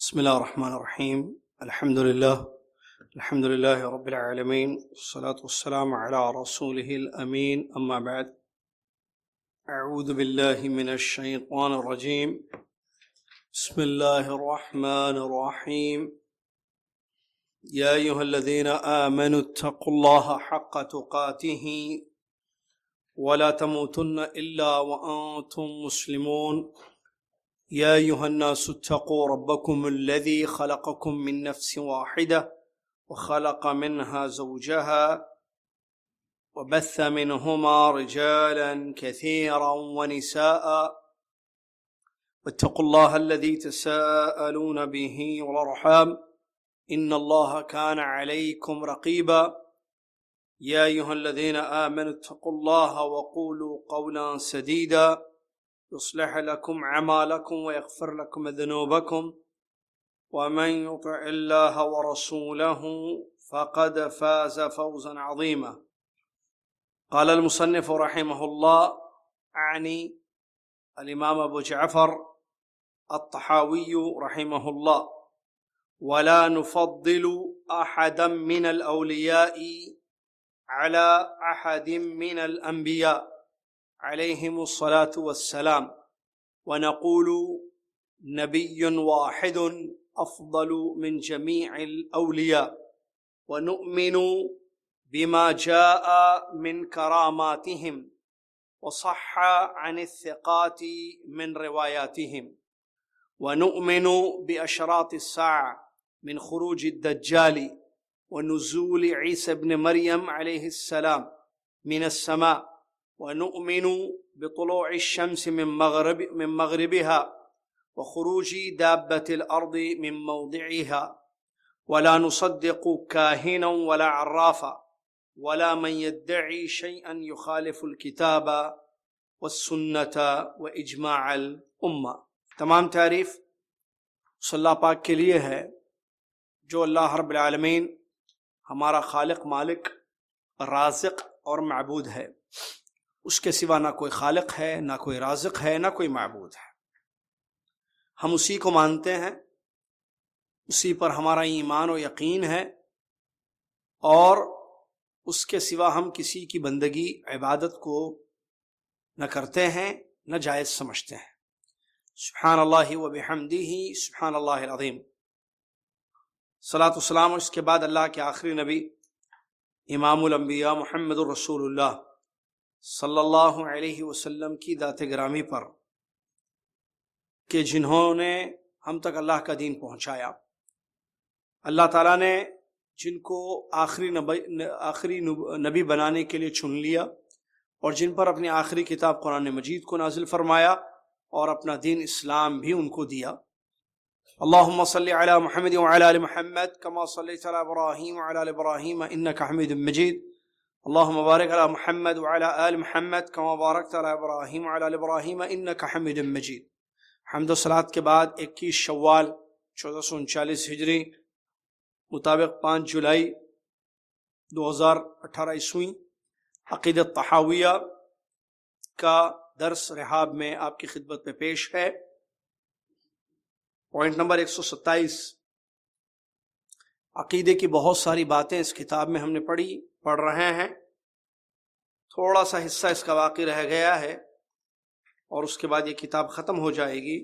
بسم الله الرحمن الرحيم. الحمد لله رب العالمين، والصلاة والسلام على رسوله الأمين، أما بعد. أعوذ بالله من الشيطان الرجيم. بسم الله الرحمن الرحيم. يا أيها الذين آمنوا اتقوا الله حق تقاته ولا تموتن إلا وأنتم مسلمون. يا أيها الناس اتقوا ربكم الذي خلقكم من نفس واحدة وخلق منها زوجها وبث منهما رجالا كثيرا ونساء واتقوا الله الذي تساءلون به والأرحام إن الله كان عليكم رقيبا. يا أيها الذين آمنوا اتقوا الله وقولوا قولا سديدا يصلح لكم أعمالكم ويغفر لكم ذنوبكم ومن يطع الله ورسوله فقد فاز فوزا عظيما. قال المصنف رحمه الله، أعني الإمام أبو جعفر الطحاوي رحمه الله: ولا نفضل أحدا من الأولياء على أحد من الأنبياء عليهم الصلاة والسلام، ونقول نبي واحد أفضل من جميع الأولياء، ونؤمن بما جاء من كراماتهم وصح عن الثقات من رواياتهم، ونؤمن بأشراط الساعة من خروج الدجال ونزول عيسى بن مريم عليه السلام من السماء، ونؤمن بطلوع الشمس من مغربها وخروج دابة الأرض من موضعها، ولا نصدق كاهنا ولا عرافا ولا من يدعي شيئا يخالف الكتاب والسنة وإجماع الأمة. تمام تعریف اس اللہ پاک کے لیے ہے جو اللہ رب العالمین ہمارا خالق، مالک، رازق اور معبود ہے. اس کے سوا نہ کوئی خالق ہے، نہ کوئی رازق ہے، نہ کوئی معبود ہے. ہم اسی کو مانتے ہیں، اسی پر ہمارا ایمان و یقین ہے، اور اس کے سوا ہم کسی کی بندگی، عبادت کو نہ کرتے ہیں، نہ جائز سمجھتے ہیں. سبحان اللہ و بحمدہ سبحان اللہ العظیم. صلاۃ والسلام اس کے بعد اللہ کے آخری نبی امام الانبیاء محمد الرسول اللہ صلی اللہ علیہ وسلم کی ذات گرامی پر کہ جنہوں نے ہم تک اللہ کا دین پہنچایا. اللہ تعالیٰ نے جن کو آخری نبی بنانے کے لیے چن لیا اور جن پر اپنی آخری کتاب قرآن مجید کو نازل فرمایا اور اپنا دین اسلام بھی ان کو دیا. اللہم صلی علی محمد وعلی آل محمد کما صلیت علی ابراہیم وعلی آل ابراہیم انک حمید مجید. اللہم بارک علی محمد وعلی آل محمد کما بارکت علی ابراہیم وعلی آل ابراہیم انک حمید مجید. حمد و صلات کے بعد 21 شوال 1439 ہجری مطابق 5 جولائی 2018 عیسوی عقیدت طحاویہ کا درس رحاب میں آپ کی خدمت میں پیش ہے. Point number 127. عقیدے کی بہت ساری باتیں اس کتاب میں ہم نے پڑھ رہے ہیں. تھوڑا سا حصہ اس کا باقی رہ گیا ہے اور اس کے بعد یہ کتاب ختم ہو جائے گی.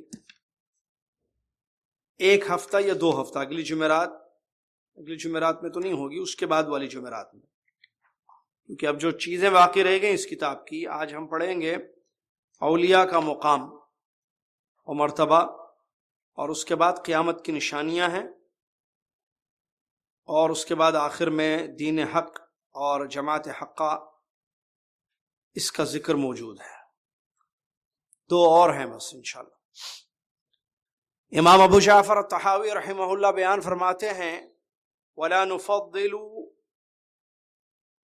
1 ہفتہ یا 2 ہفتہ، اگلی جمعرات میں تو نہیں ہوگی، اس کے بعد والی جمعرات میں، کیونکہ اب جو چیزیں باقی رہ گئیں اس کتاب کی، آج ہم پڑھیں گے اولیاء کا مقام و مرتبہ، اور اس کے بعد قیامت کی نشانیاں ہیں، اور اس کے بعد آخر میں دین حق اور جماعت حقہ، اس کا ذکر موجود ہے. 2 اور ہیں بس انشاءاللہ. امام ابو جعفر الطحاوی رحمہ اللہ بیان فرماتے ہیں: وَلَا نُفَضِّلُ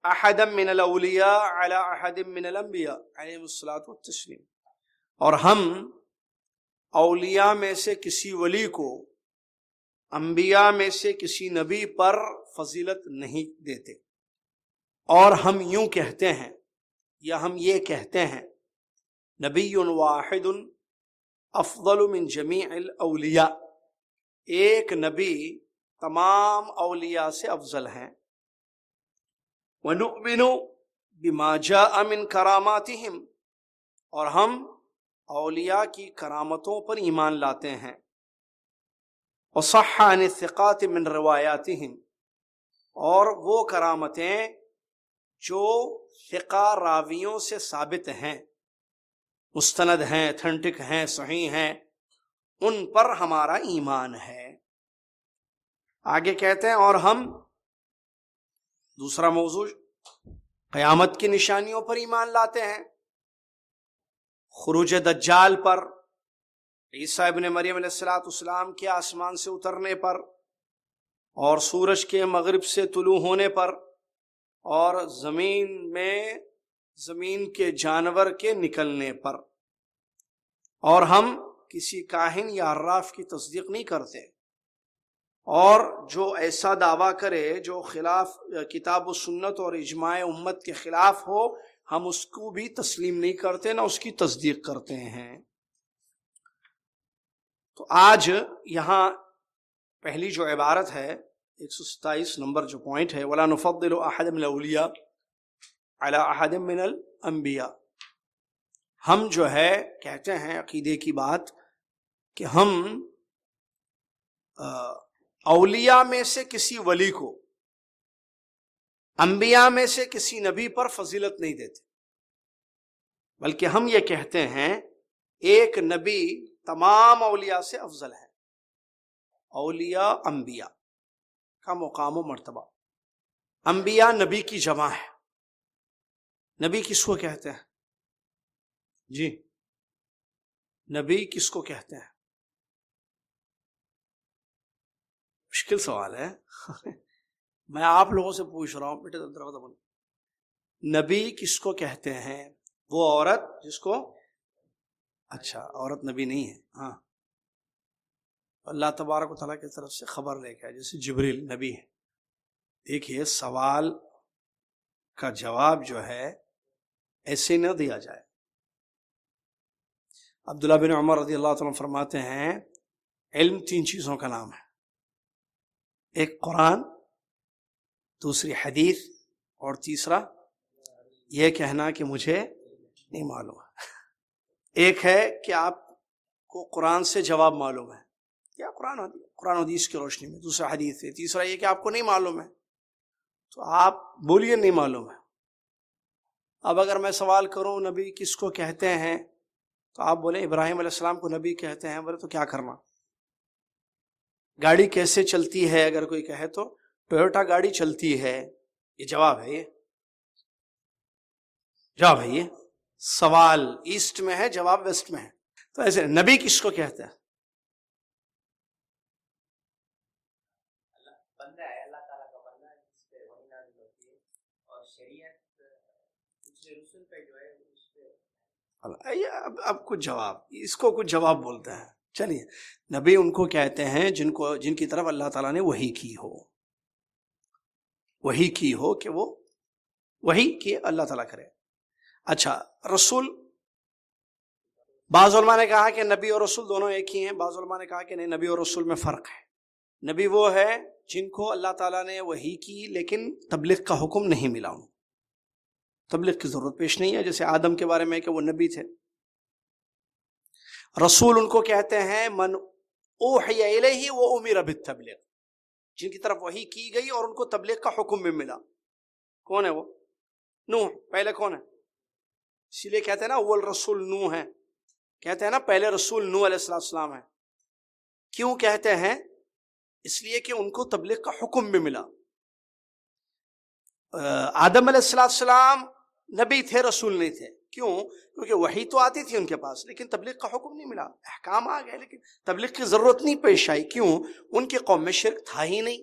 أَحَدًا مِّنَ الْأَوْلِيَاءِ عَلَىٰ أَحَدٍ مِّنَ الْأَنبِيَاءِ عَلَيْهِمُ الصَّلَاةُ وَالتَّسْلِيمُ. اور ہم اولیاء میں سے کسی ولی کو انبیاء میں سے کسی نبی پر فضیلت نہیں دیتے، اور ہم یوں کہتے ہیں یا ہم یہ کہتے ہیں: نبی واحد افضل من جمیع الاولیاء، ایک نبی تمام اولیاء سے افضل ہیں. وَنُؤْمِنُ بِمَا جَاءَ مِن كَرَامَاتِهِمْ، اور ہم اولیاء کی کرامتوں پر ایمان لاتے ہیں. وَصَحَّ عَنِ الثِّقَاتِ مِن رِوَایَاتِهِمْ، اور وہ کرامتیں جو ثقہ راویوں سے ثابت ہیں، مستند ہیں، اتھینٹک ہیں، صحیح ہیں، ان پر ہمارا ایمان ہے. آگے کہتے ہیں اور ہم دوسرا موضوع قیامت کی نشانیوں پر ایمان لاتے ہیں، خروج دجال پر، عیسیٰ ابن مریم علیہ السلام کے آسمان سے اترنے پر، اور سورج کے مغرب سے طلوع ہونے پر، اور زمین کے جانور کے نکلنے پر. اور ہم کسی کاہن یا عراف کی تصدیق نہیں کرتے، اور جو ایسا دعویٰ کرے جو خلاف کتاب و سنت اور اجماع امت کے خلاف ہو، ہم اس کو بھی تسلیم نہیں کرتے، نہ اس کی تصدیق کرتے ہیں. تو آج یہاں پہلی جو عبارت ہے 127 نمبر جو پوائنٹ ہے، وَلَا نُفَضِّلُ أَحَدًا مِنَ الْأَوْلِيَاءِ عَلَىٰ أَحَدٍ مِنَ الْأَنْبِيَاءِ، ہم جو ہے کہتے ہیں عقیدے کی بات کہ ہم اولیاء میں سے کسی ولی کو انبیاء میں سے کسی نبی پر فضیلت نہیں دیتے، بلکہ ہم یہ کہتے ہیں ایک نبی تمام اولیاء سے افضل ہے. اولیاء انبیاء کا مقام و مرتبہ. انبیاء نبی کی جمع ہے. نبی کس کو کہتے ہیں؟ جی نبی کس کو کہتے ہیں؟ مشکل سوال ہے. میں آپ لوگوں سے پوچھ رہا ہوں، بیٹے نبی کس کو کہتے ہیں؟ وہ عورت جس کو، اچھا عورت نبی نہیں ہے. ہاں اللہ تبارک و تعالیٰ کی طرف سے خبر لے کے آئے، جیسے جبریل نبی ہے. دیکھیے سوال کا جواب جو ہے ایسے نہ دیا جائے. عبداللہ بن عمر رضی اللہ تعالیٰ فرماتے ہیں علم 3 چیزوں کا نام ہے، ایک قرآن، دوسری حدیث، اور تیسرا یہ کہنا کہ مجھے نہیں معلوم. ایک ہے کہ آپ کو قرآن سے جواب معلوم ہے، کیا قرآن حدیث کی روشنی میں، دوسرا حدیث ہے، تیسرا یہ کہ آپ کو نہیں معلوم ہے تو آپ بولیے نہیں معلوم ہے. اب اگر میں سوال کروں نبی کس کو کہتے ہیں تو آپ بولیں ابراہیم علیہ السلام کو نبی کہتے ہیں، بولے تو کیا کرنا؟ گاڑی کیسے چلتی ہے اگر کوئی کہے تو ٹویوٹا گاڑی چلتی ہے، یہ جواب ہے، یہ جواب ہے. یہ سوال ایسٹ میں ہے، جواب ویسٹ میں ہے. تو ایسے نبی کس کو کہتے ہیں؟ اب کچھ جواب، اس کو کچھ جواب بولتے ہیں. چلیے نبی ان کو کہتے ہیں جن کی طرف اللہ تعالیٰ نے وحی کی ہو کہ وہ وحی کی اللہ تعالیٰ کرے. اچھا رسول، بعض علماء نے کہا کہ نبی اور رسول دونوں ایک ہی ہیں، بعض علماء نے کہا کہ نہیں، نبی اور رسول میں فرق ہے. نبی وہ ہے جن کو اللہ تعالیٰ نے وحی کی لیکن تبلیغ کا حکم نہیں ملا، انہوں تبلیغ کی ضرورت پیش نہیں ہے، جیسے آدم کے بارے میں کہ وہ نبی تھے. رسول ان کو کہتے ہیں من اوحی الیہ و امر بالتبلیغ، جن کی طرف وحی کی گئی اور ان کو تبلیغ کا حکم بھی ملا. کون ہے وہ؟ نوح. پہلے کون ہے؟ اسی لیے کہتے ہیں نا اول رسول نوح ہے، کہتے ہیں نا پہلے رسول نوح علیہ السلام ہے. کیوں کہتے ہیں؟ اس لیے کہ ان کو تبلیغ کا حکم بھی ملا. آدم علیہ السلام نبی تھے، رسول نہیں تھے. کیوں؟ کیونکہ وحی تو آتی تھی ان کے پاس لیکن تبلیغ کا حکم نہیں ملا. احکام آ گئے لیکن تبلیغ کی ضرورت نہیں پیش آئی. کیوں؟ ان کی قوم میں شرک تھا ہی نہیں.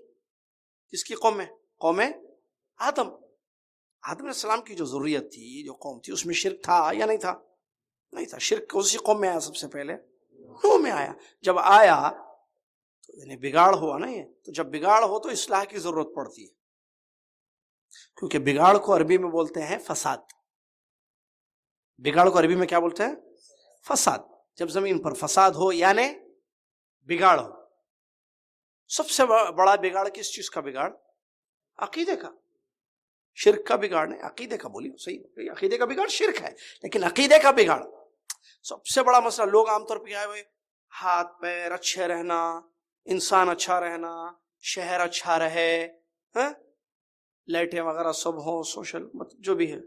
کس کی قوم میں؟ قوم آدم علیہ السلام کی جو ذریت تھی، جو قوم تھی، اس میں شرک تھا یا نہیں تھا؟ نہیں تھا. شرک اسی قوم میں آیا، سب سے پہلے نوح میں آیا. جب آیا تو یعنی بگاڑ ہوا نا. یہ تو جب بگاڑ ہو تو اصلاح کی ضرورت پڑتی ہے، کیونکہ بگاڑ کو عربی میں بولتے ہیں فساد. بگاڑ کو عربی میں کیا بولتے ہیں؟ فساد. جب زمین پر فساد ہو یعنی بگاڑ ہو. سب سے بڑا بگاڑ کس چیز کا بگاڑ؟ عقیدے کا. شرک کا بگاڑ نہیں، عقیدے کا. بولیے صحیح، عقیدے کا بگاڑ شرک ہے، لیکن عقیدے کا بگاڑ سب سے بڑا مسئلہ. لوگ عام طور پہ کیا ہے، ہاتھ پیر اچھے رہنا، انسان اچھا رہنا، شہر اچھا رہے، لائٹیں وغیرہ سب ہوں، سوشل جو بھی ہے.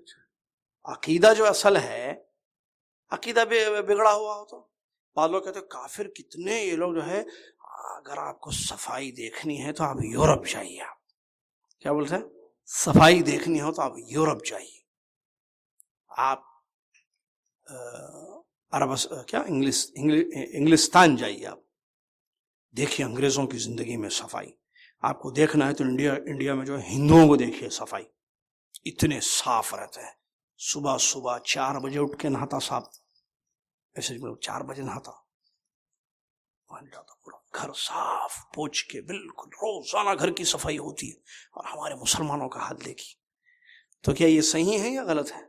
عقیدہ جو اصل ہے، عقیدہ بھی بگڑا ہوا ہو تو بعض لوگ کہتے ہیں کافر کتنے یہ لوگ جو ہے. اگر آپ کو صفائی دیکھنی ہے تو آپ یورپ جائیے. آپ کیا بولتے ہیں؟ صفائی دیکھنی ہو تو آپ یورپ جائیے، آپ عرب کیا انگلستان جائیے، آپ دیکھیے انگریزوں کی زندگی میں صفائی. آپ کو دیکھنا ہے تو انڈیا میں جو ہندوؤں کو دیکھیے، صفائی اتنے صاف رہتے ہیں. صبح 4 بجے اٹھ کے نہاتا صاحب، ایسے 4 بجے نہاتا، پورا گھر صاف پوچھ کے بالکل روزانہ گھر کی صفائی ہوتی ہے. اور ہمارے مسلمانوں کا حال دیکھی تو کیا یہ صحیح ہے یا غلط ہے؟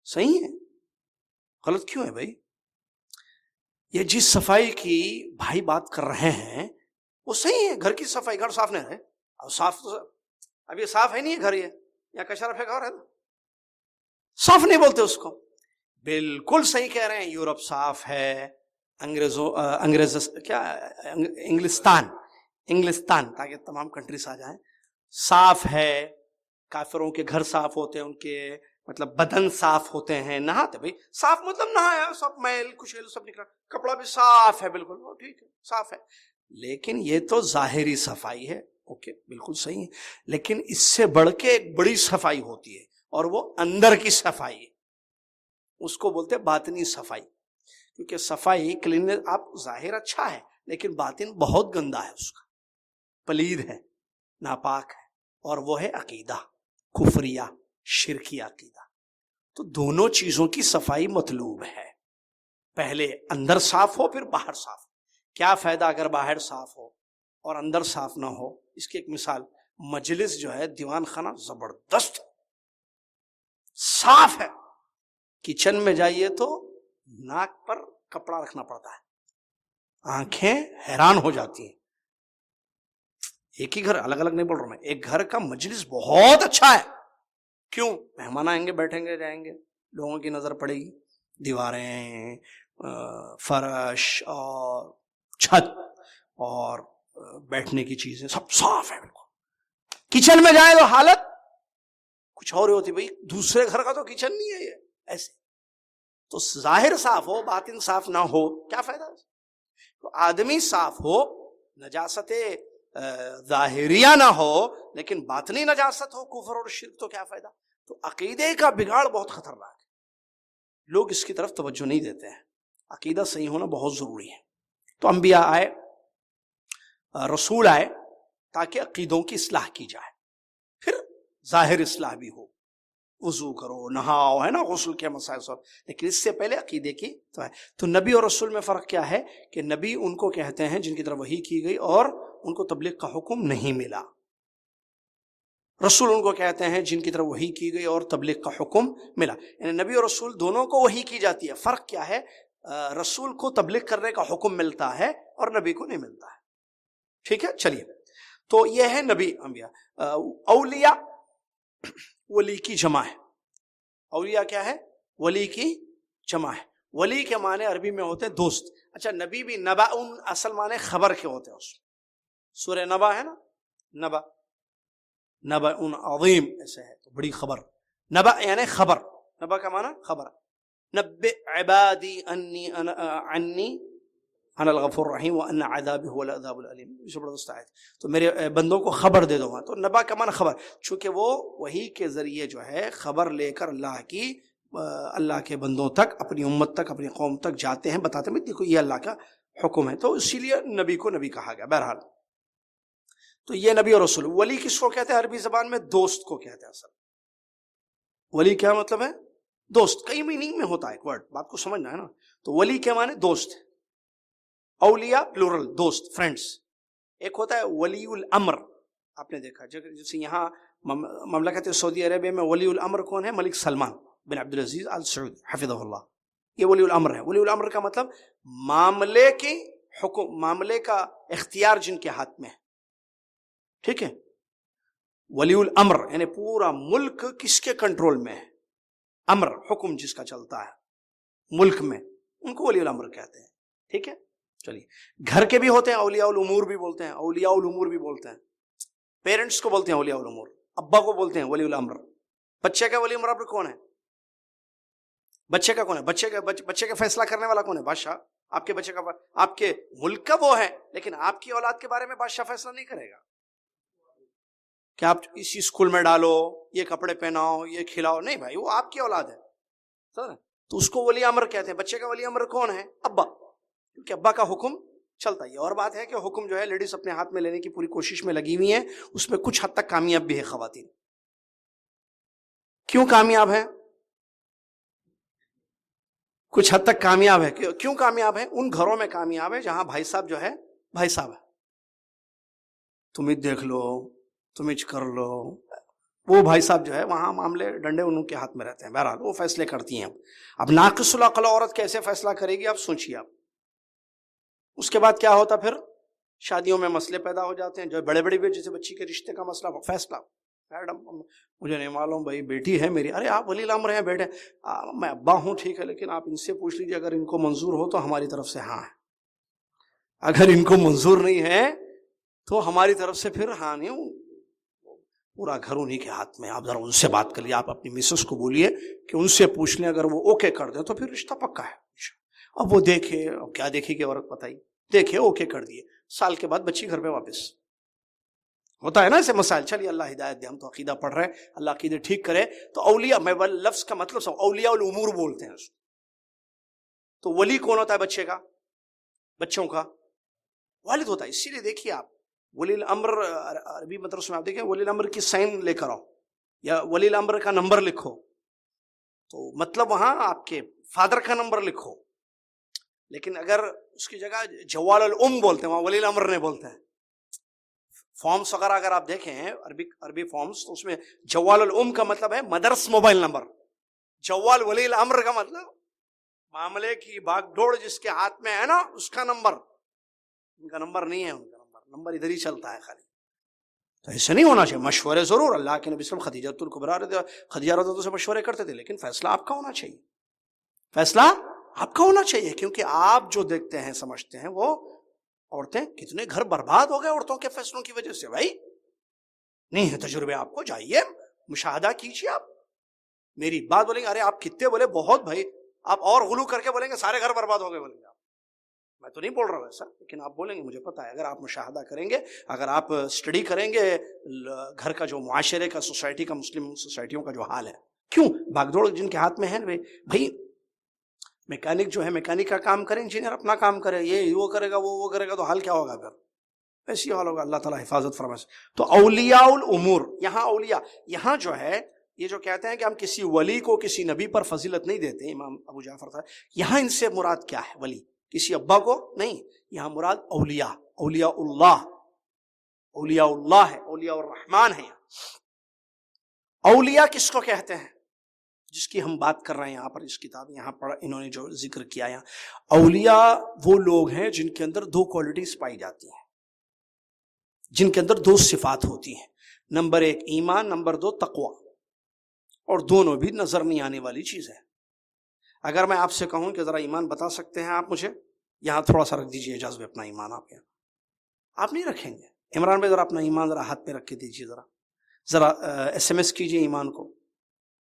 صحیح ہے. غلط کیوں ہے بھائی؟ یہ جس صفائی کی بھائی بات کر رہے ہیں وہ صحیح ہے. گھر کی صفائی، گھر صاف نہیں رہے، اب صاف تو اب یہ صاف ہے نہیں ہے گھر، یہ یا کچرا پھینکا رہے، صاف نہیں بولتے اس کو. بالکل صحیح کہہ رہے ہیں، یورپ صاف ہے، انگریز کیا انگلستان تاکہ تمام کنٹریز آ جائیں، صاف ہے. کافروں کے گھر صاف ہوتے ہیں، ان کے مطلب بدن صاف ہوتے ہیں، نہاتے بھائی صاف مطلب نہایا، سب میل کچیل سب نکلا، کپڑا بھی صاف ہے، بالکل ٹھیک ہے صاف ہے. لیکن یہ تو ظاہری صفائی ہے، اوکے بالکل صحیح ہے. لیکن اس سے بڑھ کے ایک بڑی صفائی ہوتی ہے، اور وہ اندر کی صفائی ہے، اس کو بولتے ہیں باطنی صفائی. کیونکہ صفائی کلیننس، آپ ظاہر اچھا ہے لیکن باطن بہت گندا ہے، اس کا پلید ہے، ناپاک ہے، اور وہ ہے عقیدہ کفریہ شرکی عقیدہ. تو دونوں چیزوں کی صفائی مطلوب ہے. پہلے اندر صاف ہو، پھر باہر صاف. کیا فائدہ اگر باہر صاف ہو اور اندر صاف نہ ہو؟ اس کی ایک مثال، مجلس جو ہے دیوان خانہ زبردست صاف ہے، کچن میں جائیے تو ناک پر کپڑا رکھنا پڑتا ہے، آنکھیں حیران ہو جاتی ہیں. ایک ہی گھر، الگ الگ نہیں بول رہا میں، ایک گھر کا مجلس بہت اچھا ہے. کیوں؟ مہمان آئیں گے، بیٹھیں گے، جائیں گے، لوگوں کی نظر پڑے گی، دیواریں، فرش اور چھت اور بیٹھنے کی چیزیں سب صاف ہے بالکل. کچن میں جائیں تو حالت کچھ اور ہوتی، بھائی دوسرے گھر کا تو کچن نہیں ہے یہ، ایسے. تو ظاہر صاف ہو باطن صاف نہ ہو کیا فائدہ؟ تو آدمی صاف ہو، نجاست ظاہریہ نہ ہو لیکن باطنی نجاست ہو، کفر اور شرک، تو کیا فائدہ؟ تو عقیدے کا بگاڑ بہت خطرناک ہے، لوگ اس کی طرف توجہ نہیں دیتے ہیں. عقیدہ صحیح ہونا بہت ضروری ہے. تو انبیاء آئے، رسول آئے تاکہ عقیدوں کی اصلاح کی جائے، پھر ظاہر اصلاح بھی ہو، وضو کرو، نہاؤ، ہے نا، غسل کے مسائل سب، لیکن اس سے پہلے عقیدے کی تو نبی اور رسول میں فرق کیا ہے کہ نبی ان کو کہتے ہیں جن کی طرف وحی کی گئی اور ان کو تبلیغ کا حکم نہیں ملا، رسول ان کو کہتے ہیں جن کی طرف وحی کی گئی اور تبلیغ کا حکم ملا. یعنی نبی اور رسول دونوں کو وحی کی جاتی ہے. فرق کیا ہے؟ رسول کو تبلیغ کرنے کا حکم ملتا ہے اور نبی کو نہیں ملتا ہے. ٹھیک ہے، چلیے. تو یہ ہے نبی انبیاء. اولیاء ولی کی جمع ہے. اولیاء کیا ہے؟ ولی کی جمع ہے. ولی کے معنی عربی میں ہوتے ہیں دوست. اچھا، نبی بھی نبا اصل معنی خبر کے ہوتے ہیں. اس سورہ نبا ہے نا، نبا نبا عظیم ایسے ہے تو بڑی خبر. نبا یعنی خبر، نبا کا معنی خبر. نبئ عبادی انی انا الغفور الرحیم وان عذابی هو العذاب العلیم. زبردست آیت. تو میرے بندوں کو خبر دے دو گا. تو نبا کا معنی خبر، چونکہ وہ وحی کے ذریعے جو ہے خبر لے کر اللہ کے بندوں تک، اپنی امت تک، اپنی قوم تک جاتے ہیں، بتاتے ہیں دیکھو یہ اللہ کا حکم ہے. تو اسی لیے نبی کو نبی کہا گیا. بہرحال تو یہ نبی اور رسول. ولی کس کو کہتے ہیں عربی زبان میں؟ دوست کو کہتے ہیں. اصل ولی کیا مطلب ہے؟ دوست. کئی میننگ میں ہوتا ہے ایک ورڈ، بات کو سمجھنا ہے نا. تو ولی کے معنی دوست. اولیاء پلورل، دوست، فرینڈز. ایک ہوتا ہے ولی الامر. آپ نے دیکھا جیسے یہاں مملکت سعودی عربیہ میں ولی الامر کون ہے؟ ملک سلمان بن عبدالعزیز آل سعود حفظہ اللہ. یہ ولی الامر ہے. ولی الامر کا مطلب معاملے کی حکم، معاملے کا اختیار جن کے ہاتھ میں ہے. ٹھیک ہے, ولی الامر یعنی پورا ملک کس کے کنٹرول میں ہے, امر حکم جس کا چلتا ہے ملک میں, ان کو ولی الامر کہتے ہیں. ٹھیک ہے, چلیے. گھر کے بھی ہوتے ہیں اولیاء الامور بھی بولتے ہیں, اولیاء الامور بھی بولتے ہیں. پیرنٹس کو بولتے ہیں اولیاء الامور, ابا کو بولتے ہیں ولی الامر. بچے کا ولی الامر کون ہے؟ بچے کا کون ہے؟ بچے کا فیصلہ کرنے والا کون ہے؟ بادشاہ. آپ کے بچے کا, آپ کے ملک کا وہ ہے, لیکن آپ کی اولاد کے بارے میں بادشاہ فیصلہ نہیں کرے گا کہ آپ اسی اسکول میں ڈالو, یہ کپڑے پہناؤ, یہ کھلاؤ. نہیں بھائی, وہ آپ کی اولاد ہے تو اس کو ولی امر کہتے ہیں. بچے کا ولی امر کون ہے؟ ابا, کیونکہ ابا کا حکم چلتا ہے. یہ اور بات ہے کہ حکم جو ہے لیڈیز اپنے ہاتھ میں لینے کی پوری کوشش میں لگی ہوئی ہیں, اس میں کچھ حد تک کامیاب بھی ہے خواتین. کیوں کامیاب ہے؟ کچھ حد تک کامیاب ہے. کیوں کامیاب ہے؟ ان گھروں میں کامیاب ہے جہاں بھائی صاحب جو ہے بھائی صاحب ہے, تم ہی دیکھ لو, تم ہی کر لو. وہ بھائی صاحب جو ہے وہاں معاملے ڈنڈے ان کے ہاتھ میں رہتے ہیں. بہرحال وہ فیصلے کرتی ہیں. اب ناقص العقل عورت کیسے فیصلہ کرے گی, آپ سوچیے. آپ اس کے بعد کیا ہوتا, پھر شادیوں میں مسئلے پیدا ہو جاتے ہیں جو بڑے بڑے بھی, جیسے بچی کے رشتے کا مسئلہ, فیصلہ. میڈم مجھے نہیں معلوم بھائی, بیٹی ہے میری. ارے آپ ولی الامر ہیں بیٹے, میں ابا ہوں, ٹھیک ہے, لیکن آپ ان سے پوچھ لیجیے, اگر ان کو منظور ہو تو ہماری طرف سے ہاں ہے, اگر ان کو منظور نہیں ہے تو ہماری طرف سے پھر ہاں نہیں. پورا گھر انہی کے ہاتھ میں. آپ ذرا ان سے بات کر لیے, آپ اپنی مسز کو بولیے کہ ان سے پوچھ لیں, اگر وہ اوکے کر دیں تو پھر رشتہ پکا ہے. اب وہ دیکھے, اب کیا دیکھے گی عورت, بتائی, دیکھے اوکے کر دیے, سال کے بعد بچی گھر پہ واپس. ہوتا ہے نا ایسے مسائل. چلیے اللہ ہدایت دے, ہم تو عقیدہ پڑھ رہے ہیں, اللہ عقیدے ٹھیک کرے. تو اولیاء, میں لفظ کا مطلب سب اولیاء الامور بولتے ہیں اس کو. تو ولی کون ہوتا ہے بچے کا؟ بچوں کا والد ہوتا ہے. اسی لیے دیکھیے آپ ولی الامر عربی مدرسے میں آپ دیکھیں ولی الامر کی سائن لے کر آؤ یا ولی الامر کا نمبر لکھو, تو مطلب وہاں آپ کے فادر کا نمبر لکھو. لیکن اگر اس کی جگہ جوال الام بولتے ہیں, وہاں ولی الامر نہیں بولتے ہیں. فارمز وغیرہ اگر آپ دیکھیں عربی فارمز, تو اس میں جوال الام کا مطلب ہے مدرس موبائل نمبر. جوال ولی الامر کا مطلب معاملے کی بھاگ دوڑ جس کے ہاتھ میں ہے نا, اس کا نمبر. ان کا نمبر نہیں ہے, ان کا نمبر ادھر ہی چلتا ہے خالی. تو ایسے نہیں ہونا چاہیے. مشورے ضرور, اللہ کے نبی صلی اللہ علیہ وسلم خدیجہ الکبریٰ خدیجہ رضی اللہ عنہا سے مشورے کرتے تھے, لیکن فیصلہ آپ کا ہونا چاہیے. فیصلہ آپ کا ہونا چاہیے, کیونکہ آپ جو دیکھتے ہیں سمجھتے ہیں وہ عورتیں, کتنے گھر برباد ہو گئے عورتوں کے فیصلوں کی وجہ سے. بھائی نہیں ہے تجربے آپ کو, جائیے مشاہدہ کیجیے. آپ میری بات بولیں گے, ارے آپ کتنے بولے, بہت بھائی. آپ اور غلو کر کے بولیں گے سارے گھر برباد ہو گئے بولیں گے آپ. میں تو نہیں بول رہا ویسا, لیکن آپ بولیں گے مجھے پتا ہے. اگر آپ مشاہدہ کریں گے, اگر آپ اسٹڈی کریں گے گھر کا جو معاشرے کا, سوسائٹی کا, مسلم سوسائٹیوں کا جو حال ہے, کیوں بھاگ دوڑ جن کے ہاتھ میں ہے. بھائی میکینک جو ہے میکینک کا کام کرے, انجینئر اپنا کام کرے, یہ وہ کرے گا وہ کرے گا, تو حال کیا ہوگا پھر؟ ایسی حال ہوگا. اللہ تعالیٰ حفاظت فرمائے. تو اولیاء الامور, یہاں اولیاء, یہاں جو ہے یہ جو کہتے ہیں کہ ہم کسی ولی کو کسی نبی پر فضیلت نہیں دیتے, امام ابو جعفر صاحب, یہاں ان سے مراد کیا ہے؟ ولی کسی ابا کو نہیں, یہاں مراد اولیاء, اولیاء اللہ, اولیاء اللہ ہے, اولیاء الرحمن ہے. اولیاء کس کو کہتے ہیں جس کی ہم بات کر رہے ہیں یہاں پر, اس کتاب یہاں پر انہوں نے جو ذکر کیا یہاں, اولیاء وہ لوگ ہیں جن کے اندر دو کوالٹیز پائی جاتی ہیں, جن کے اندر دو صفات ہوتی ہیں. نمبر ایک ایمان, نمبر دو تقوی. اور دونوں بھی نظر نہیں آنے والی چیز ہے. اگر میں آپ سے کہوں کہ ذرا ایمان بتا سکتے ہیں آپ مجھے, یہاں تھوڑا سا رکھ دیجیے اجازت میں اپنا ایمان, آپ یہاں آپ نہیں رکھیں گے. عمران بھائی ذرا اپنا ایمان ذرا ہاتھ پہ رکھ کے دیجیے, ذرا SMS کیجیے ایمان کو.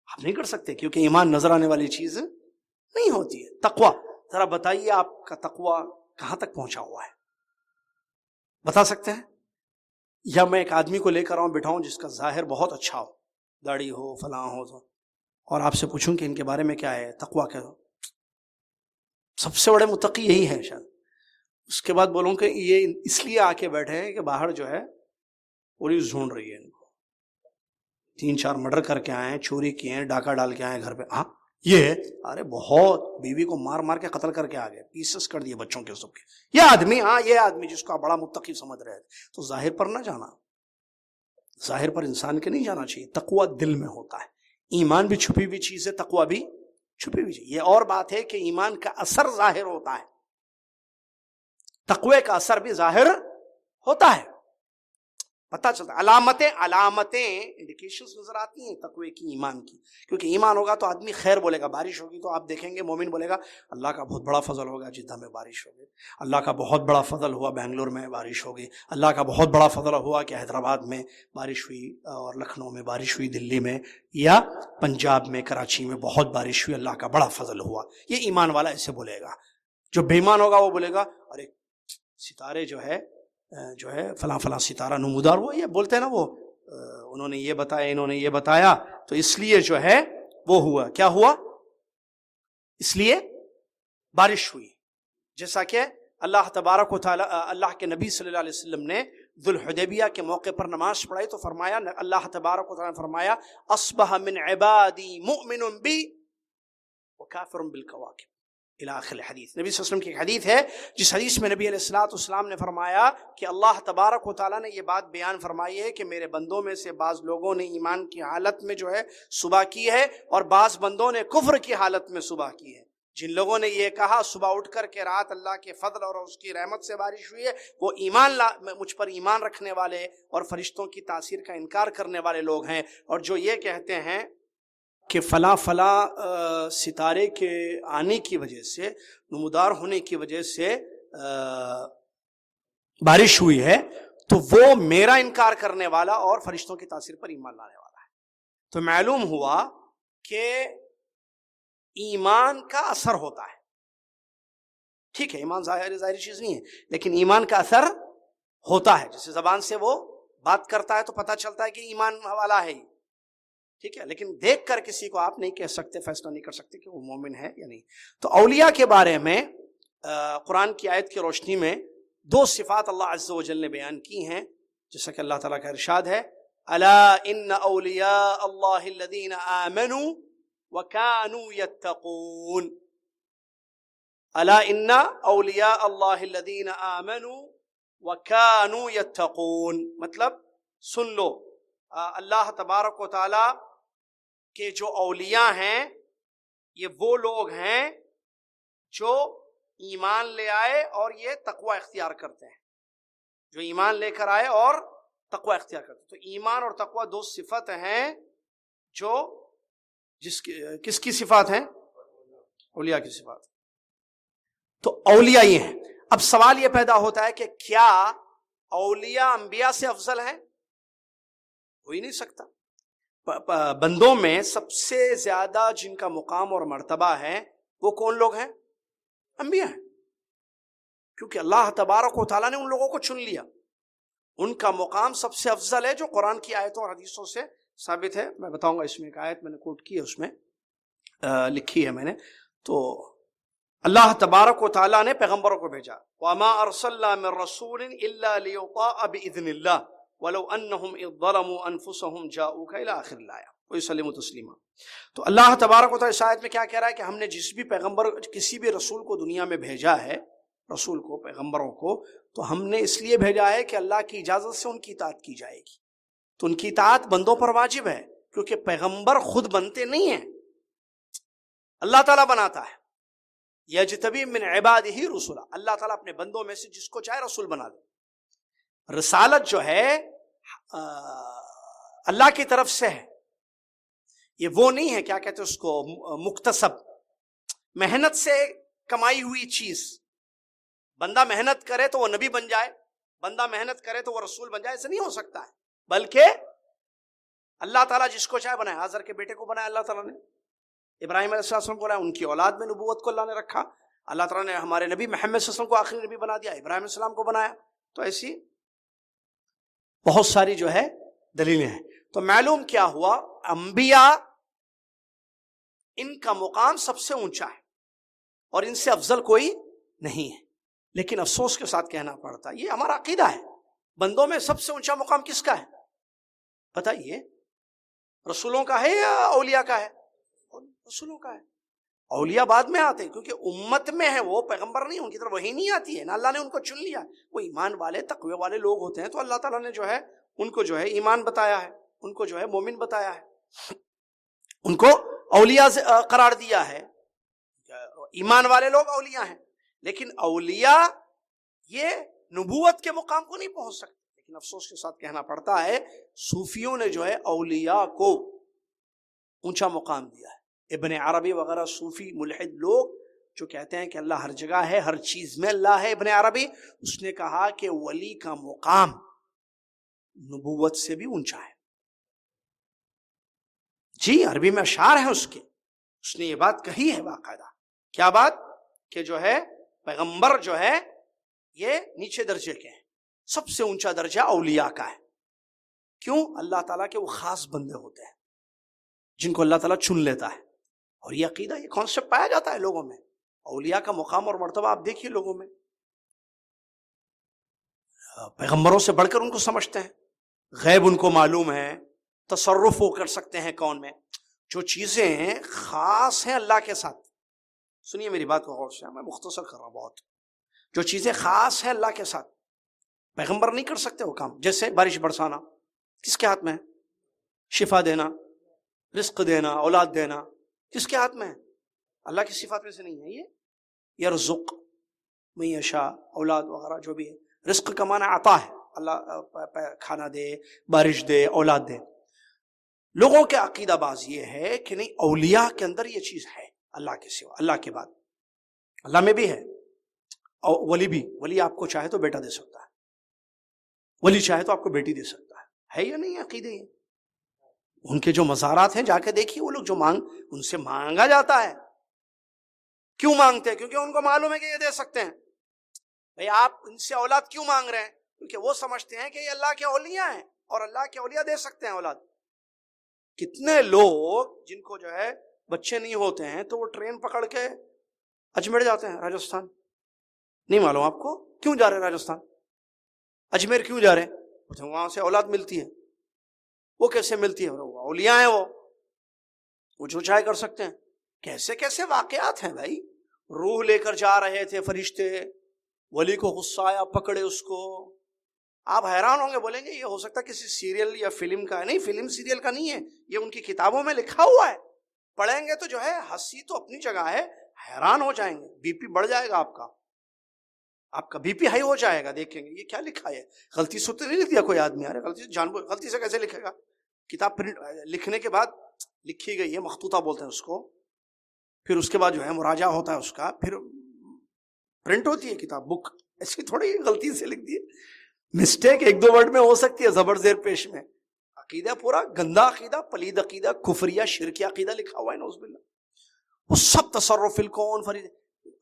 آپ نہیں کر سکتے کیونکہ ایمان نظر آنے والی چیز نہیں ہوتی ہے. تقوی, ذرا بتائیے آپ کا تقوی کہاں تک پہنچا ہوا ہے, بتا سکتے ہیں؟ یا میں ایک آدمی کو لے کر آؤں, بٹھاؤں جس کا ظاہر بہت اچھا ہو, داڑھی ہو, فلاں ہو, تو اور آپ سے پوچھوں کہ ان کے بارے میں کیا ہے, تقوی کیا ہو, سب سے بڑے متقی یہی ہے شاید. اس کے بعد بولوں کہ یہ اس لیے آ کے بیٹھے ہیں کہ باہر جو ہے پولیس ڈھونڈ رہی ہے ان کو, 3-4 مرڈر کر کے آئے ہیں, چوری کیے ہیں, ڈاکہ ڈال کے آئے ہیں گھر پہ. ہاں یہ ارے بہت بیوی کو مار مار کے قتل کر کے آ گئے, پیسز کر دیے بچوں کے سب کے. یہ آدمی, ہاں یہ آدمی جس کو آپ بڑا متقی سمجھ رہے تھے, تو ظاہر پر نہ جانا, ظاہر پر انسان کے نہیں جانا چاہیے. تقوی دل میں ہوتا ہے. ایمان بھی چھپی ہوئی چیز ہے, تقوی بھی چھپی ہوئی چیز. یہ اور بات ہے کہ ایمان کا اثر ظاہر ہوتا ہے, تقوی کا اثر بھی ظاہر ہوتا ہے، پتہ چلتا ہے، علامتیں انڈیکیشنز نظر آتی ہیں تقوی کی، ایمان کی. کیونکہ ایمان ہوگا تو آدمی خیر بولے گا. بارش ہوگی تو آپ دیکھیں گے مومن بولے گا اللہ کا بہت بڑا فضل ہوگا جدہ میں بارش ہوگی، اللہ کا بہت بڑا فضل ہوا بنگلور میں بارش ہوگی، اللہ کا بہت بڑا فضل ہوا کہ حیدرآباد میں بارش ہوئی، اور لکھنؤ میں بارش ہوئی، دلی میں یا پنجاب میں کراچی میں بہت بارش ہوئی، اللہ کا بڑا فضل ہوا. یہ ایمان والا ایسے بولے گا. جو بے ایمان ہوگا وہ بولے گا ارے ستارے جو ہے فلاں فلاں ستارہ نمودار، وہ یہ بولتے ہیں نا، وہ انہوں نے یہ بتایا، انہوں نے یہ بتایا، تو اس لیے جو ہے وہ ہوا. کیا ہوا؟ اس لیے بارش ہوئی. جیسا کہ اللہ تبارک و تعالی، اللہ کے نبی صلی اللہ علیہ وسلم نے ذوالحدیبیہ کے موقع پر نماز پڑھائی تو فرمایا، اللہ تبارک و تعالی نے فرمایا اصبح من عبادی مؤمن بی وکافر بالکواکب الی آخر الحدیث. نبی صلی اللہ علیہ وسلم کی ایک حدیث ہے جس حدیث میں نبی علیہ الصلوۃ والسلام نے فرمایا کہ اللہ تبارک و تعالیٰ نے یہ بات بیان فرمائی ہے کہ میرے بندوں میں سے بعض لوگوں نے ایمان کی حالت میں جو ہے صبح کی ہے، اور بعض بندوں نے کفر کی حالت میں صبح کی ہے. جن لوگوں نے یہ کہا صبح اٹھ کر کے رات اللہ کے فضل اور اس کی رحمت سے بارش ہوئی ہے، وہ مجھ پر ایمان رکھنے والے اور فرشتوں کی تاثیر کا انکار کرنے والے لوگ ہیں. اور جو یہ کہتے ہیں کہ فلاں ستارے کے آنے کی وجہ سے، نمودار ہونے کی وجہ سے بارش ہوئی ہے، تو وہ میرا انکار کرنے والا اور فرشتوں کی تاثیر پر ایمان لانے والا ہے. تو معلوم ہوا کہ ایمان کا اثر ہوتا ہے. ٹھیک ہے، ایمان ظاہری چیز نہیں ہے، لیکن ایمان کا اثر ہوتا ہے. جیسے زبان سے وہ بات کرتا ہے تو پتہ چلتا ہے کہ ایمان والا ہے، ٹھیک ہے، لیکن دیکھ کر کسی کو آپ نہیں کہہ سکتے، فیصلہ نہیں کر سکتے کہ وہ مومن ہے یا نہیں. تو اولیاء کے بارے میں قرآن کی آیت کی روشنی میں دو صفات اللہ عز و جل نے بیان کی ہیں، جیسا کہ اللہ تعالیٰ کا ارشاد ہے الا ان اولیاء اللہ الذین آمنوا وکانوا یتقون. الا ان اولیاء اللہ الذین آمنوا وکانوا یتقون، مطلب سن لو، اللہ تبارک و تعالی کے جو اولیاء ہیں یہ وہ لوگ ہیں جو ایمان لے آئے اور یہ تقوی اختیار کرتے ہیں، جو ایمان لے کر آئے اور تقوی اختیار کرتے ہیں. تو ایمان اور تقوی دو صفت ہیں جو کس کی صفات ہیں؟ اولیاء کی صفات. تو اولیاء یہ ہیں. اب سوال یہ پیدا ہوتا ہے کہ کیا اولیاء انبیاء سے افضل ہیں؟ ہو ہی نہیں سکتا. بندوں میں سب سے زیادہ جن کا مقام اور مرتبہ ہے وہ کون لوگ ہیں؟ انبیاء ہیں. کیونکہ اللہ تبارک و تعالیٰ نے ان لوگوں کو چن لیا، ان کا مقام سب سے افضل ہے، جو قرآن کی آیتوں اور حدیثوں سے ثابت ہے. میں بتاؤں گا، اس میں ایک آیت میں نے کوٹ کی ہے، اس میں لکھی ہے میں نے. تو اللہ تبارک و تعالیٰ نے پیغمبروں کو بھیجا، وَمَا أَرْسَلْنَا مِن رَّسُولٍ إِلَّا لِيُطَاعَ بِإِذْنِ اللَّهِ وَلَوْ أَنَّهُمْ إِذ ظَّلَمُوا أَنفُسَهُمْ جَاءُوكَ إِلَى آخِرِ الْآيَةِ وَيُسَلِّمُوا تَسْلِيمًا. تو اللہ تبارک و تعالیٰ اس آیت میں کیا کہہ رہا ہے کہ ہم نے جس بھی پیغمبر، کسی بھی رسول کو دنیا میں بھیجا ہے، رسول کو، پیغمبروں کو، تو ہم نے اس لیے بھیجا ہے کہ اللہ کی اجازت سے ان کی اطاعت کی جائے گی. تو ان کی اطاعت بندوں پر واجب ہے، کیونکہ پیغمبر خود بنتے نہیں ہیں، اللہ تعالیٰ بناتا ہے. یجتبی من عبادہ رسلا، اللہ تعالیٰ اپنے بندوں میں سے جس کو چاہے رسول بنا دے. رسالت جو ہے اللہ کی طرف سے ہے، یہ وہ نہیں ہے کیا کہتے اس کو، مکتسب، محنت سے کمائی ہوئی چیز. بندہ محنت کرے تو وہ نبی بن جائے، بندہ محنت کرے تو وہ رسول بن جائے، ایسا نہیں ہو سکتا ہے. بلکہ اللہ تعالیٰ جس کو چاہے بنائے. حاضر کے بیٹے کو بنایا اللہ تعالیٰ نے، ابراہیم علیہ السلام کو بنایا، ان کی اولاد میں نبوت کو اللہ نے رکھا. اللہ تعالیٰ نے ہمارے نبی محمد صلی اللہ علیہ وسلم کو آخری نبی بنا دیا، ابراہیم علیہ السلام کو بنایا. تو ایسی بہت ساری جو ہے دلیلیں ہیں. تو معلوم کیا ہوا، انبیاء ان کا مقام سب سے اونچا ہے اور ان سے افضل کوئی نہیں ہے. لیکن افسوس کے ساتھ کہنا پڑتا ہے، یہ ہمارا عقیدہ ہے، بندوں میں سب سے اونچا مقام کس کا ہے بتائیے؟ رسولوں کا ہے یا اولیاء کا ہے؟ رسولوں کا ہے. اولیاء بعد میں آتے ہیں کیونکہ امت میں ہے، وہ پیغمبر نہیں، ان کی طرف وہی نہیں آتی ہے نا، اللہ نے ان کو چن لیا. وہ ایمان والے تقوی والے لوگ ہوتے ہیں، تو اللہ تعالیٰ نے جو ہے ان کو جو ہے ایمان بتایا ہے، ان کو جو ہے مومن بتایا ہے، ان کو اولیاء قرار دیا ہے. ایمان والے لوگ اولیاء ہیں. لیکن اولیاء یہ نبوت کے مقام کو نہیں پہنچ سکتے. لیکن افسوس کے ساتھ کہنا پڑتا ہے صوفیوں نے جو ہے اولیاء کو اونچا مقام دیا ہے. ابن عربی وغیرہ صوفی ملحد لوگ جو کہتے ہیں کہ اللہ ہر جگہ ہے، ہر چیز میں اللہ ہے، ابن عربی اس نے کہا کہ ولی کا مقام نبوت سے بھی اونچا ہے. جی عربی میں اشعار ہیں اس کے، اس نے یہ بات کہی ہے باقاعدہ. کیا بات؟ کہ جو ہے پیغمبر جو ہے یہ نیچے درجے کے ہیں، سب سے اونچا درجہ اولیاء کا ہے. کیوں؟ اللہ تعالیٰ کے وہ خاص بندے ہوتے ہیں جن کو اللہ تعالیٰ چن لیتا ہے. اور یہ عقیدہ، یہ کانسیپٹ پایا جاتا ہے لوگوں میں. اولیاء کا مقام اور مرتبہ آپ دیکھیے لوگوں میں، پیغمبروں سے بڑھ کر ان کو سمجھتے ہیں، غیب ان کو معلوم ہے، تصرف وہ کر سکتے ہیں کون میں. جو چیزیں خاص ہیں اللہ کے ساتھ، سنیے میری بات کو غور سے، میں مختصر کر رہا ہوں بہت. جو چیزیں خاص ہیں اللہ کے ساتھ پیغمبر نہیں کر سکتے وہ کام. جیسے بارش برسانا کس کے ہاتھ میں ہے؟ شفا دینا، رزق دینا، اولاد دینا کس کے ہاتھ میں ہے؟ اللہ کی صفات میں سے نہیں ہے. یہ یرزق من یشاء، اولاد وغیرہ جو بھی ہے، رزق کا معنی عطا ہے، اللہ کھانا دے، بارش دے، اولاد دے. لوگوں کے عقیدہ باز یہ ہے کہ نہیں، اولیاء کے اندر یہ چیز ہے اللہ کے سوا، اللہ کے بعد. اللہ میں بھی ہے. اور ولی بھی، ولی آپ کو چاہے تو بیٹا دے سکتا ہے، ولی چاہے تو آپ کو بیٹی دے سکتا ہے یا نہیں؟ عقیدے ہیں. ان کے جو مزارات ہیں جا کے دیکھیے، وہ لوگ جو ان سے مانگا جاتا ہے. کیوں مانگتے ہیں؟ کیونکہ ان کو معلوم ہے کہ یہ دے سکتے ہیں. بھئی آپ ان سے اولاد کیوں مانگ رہے ہیں؟ کیونکہ وہ سمجھتے ہیں کہ یہ اللہ کے اولیاء ہیں اور اللہ کے اولیاء دے سکتے ہیں اولاد. کتنے لوگ جن کو جو ہے بچے نہیں ہوتے ہیں تو وہ ٹرین پکڑ کے اجمیر جاتے ہیں، راجستھان. نہیں معلوم آپ کو کیوں جا رہے ہیں راجستھان؟ اجمیر کیوں جا رہے ہیں؟ وہاں سے اولاد ملتی ہے. وہ کیسے ملتی ہے؟ وہ اولیاء ہیں، وہ جو چاہے کر سکتے ہیں. کیسے کیسے واقعات ہیں بھائی. روح لے کر جا رہے تھے فرشتے، ولی کو غصہ آیا، پکڑے اس کو. آپ حیران ہوں گے، بولیں گے یہ ہو سکتا ہے کسی سیریل یا فلم کا ہے. نہیں، فلم سیریل کا نہیں ہے، یہ ان کی کتابوں میں لکھا ہوا ہے. پڑھیں گے تو جو ہے ہنسی تو اپنی جگہ ہے، حیران ہو جائیں گے. بی پی بڑھ جائے گا آپ کا بی پی ہائی ہو جائے گا. دیکھیں گے یہ کیا لکھا ہے، غلطی سے تو نہیں لکھ دیا کوئی آدمی. ارے غلطی سے کیسے لکھے گا؟ کتاب پرنٹ لکھنے کے بعد لکھی گئی ہے، مخطوطہ بولتے ہیں اس کو. پھر اس کے بعد جو ہے مراجعہ ہوتا ہے اس کا، پھر پرنٹ ہوتی ہے کتاب، بک. ایسی تھوڑی غلطی سے لکھ دی، مسٹیک ایک دو ورڈ میں ہو سکتی ہے، زبر زیر پیش میں. عقیدہ پورا گندا عقیدہ، پلید عقیدہ، کفریہ شرکی عقیدہ لکھا ہوا ہے، نعوذ باللہ. وہ سب تصرف الکون فرید.